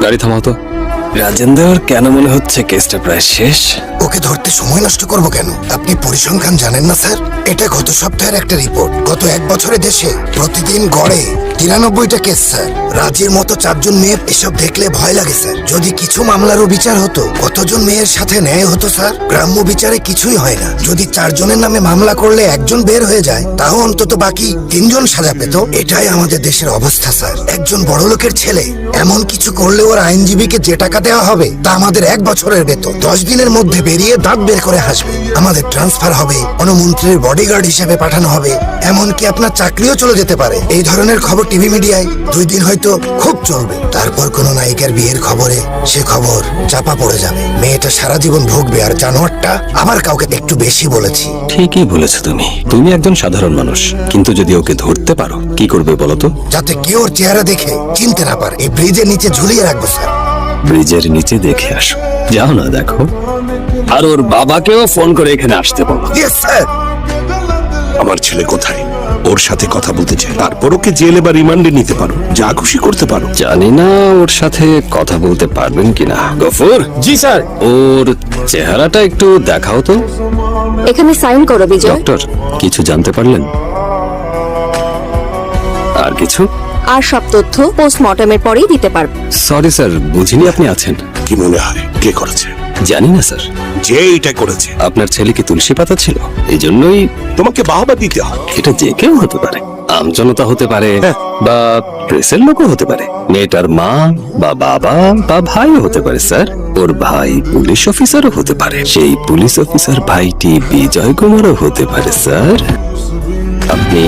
গাড়ি থামাও তো। রাজেন্দ্র, কেন মনে হচ্ছে কেসটা প্রায় শেষ? ওকে ধরতে সময় নষ্ট করব কেন? আপনি পরিসংখ্যান জানেন না স্যার? এটা গত সপ্তাহের একটা রিপোর্ট। গত 1 বছরে দেশে প্রতিদিন গড়ে 93টা কেস স্যার। রাজির মতো 4 জন মেয়ে এসব দেখলে ভয় লাগে স্যার। যদি কিছু মামলারও বিচার হতো, কতজন মেয়ের সাথে ন্যায় হতো স্যার? গ্রাম্য বিচারে কিছুই হয় না। যদি 4 জনের নামে মামলা করলে 1 জন বের হয়ে যায়, তাও অন্তত বাকি 3 জন সাজা পেত। এটাই আমাদের দেশের অবস্থা স্যার। একজন বড় লোকের ছেলে এমন কিছু করলে ওর আইনজীবীকে যে টাকা দেওয়া হবে তা আমাদের 1 বছরের বেতন। 10 দিনের মধ্যে বেরিয়ে দাঁত বের করে হাসবে। আমাদের ট্রান্সফার হবে, কোনো মন্ত্রীর বডিগার্ড হিসেবে পাঠানো হবে, এমনকি আপনার চাকরিও চলে যেতে পারে। এই ধরনের খবর টিভি মিডিয়ায় 2 দিন হয়তো খুব চলবে, তারপর কোনো নায়িকার বিয়ের খবরে সে খবর চাপা পড়ে যাবে। মেয়েটা সারা জীবন ভুগবে, আর জানোয়ারটা আবার কাউকে একটু বেশি বলেছি। ঠিকই বলেছো তুমি। তুমি একজন সাধারণ মানুষ, কিন্তু যদি ওকে ধরতে পারো, কি করবে বলো তো? যাতে কেউ ওর চেহারা দেখে চিনতে না পারে। এই ব্রিজের নিচে ঝুলিয়ে রাখবো স্যার। ব্রিজের নিচে দেখে আসো। যাও না, দেখো। আর ওর বাবাকেও ফোন করে এখানে আসতে বলো। Yes sir. আমার ছেলে কোথায়? ওর সাথে কথা বলতে চাই। তারপর ওকে জেলে বা রিমান্ডে নিতে পারো, যা খুশি করতে পারো। জানি না ওর সাথে কথা বলতে পারবেন কিনা। গফুর। জি স্যার। ওর চেহারাটা একটু দেখাও তো। এখানে সাইন করো বিজয়। ডক্টর, কিছু জানতে পারলেন? আর কিছু? আর সব তথ্য পোস্টমর্টমের পরেই দিতে পারবো। সরি স্যার, বুঝিনি আপনি আছেন। কি মনে হয় কে করেছে? জানি না স্যার। যে এটা করেছে আপনার ছেলে কি তুলসী পাতা ছিল? এই জন্যই। তোমাকে বাহবা দিতে হয়। এটা যে কেউ হতে পারে। আমজনতা হতে পারে, বা প্রেসের লোকও হতে পারে। মেয়েটার মা বা বাবা বা ভাইও হতে পারে স্যার। ওর ভাই পুলিশ অফিসারও হতে পারে। সেই পুলিশ অফিসার ভাইটি বিজয় কুমারও হতে পারে স্যার। আপনি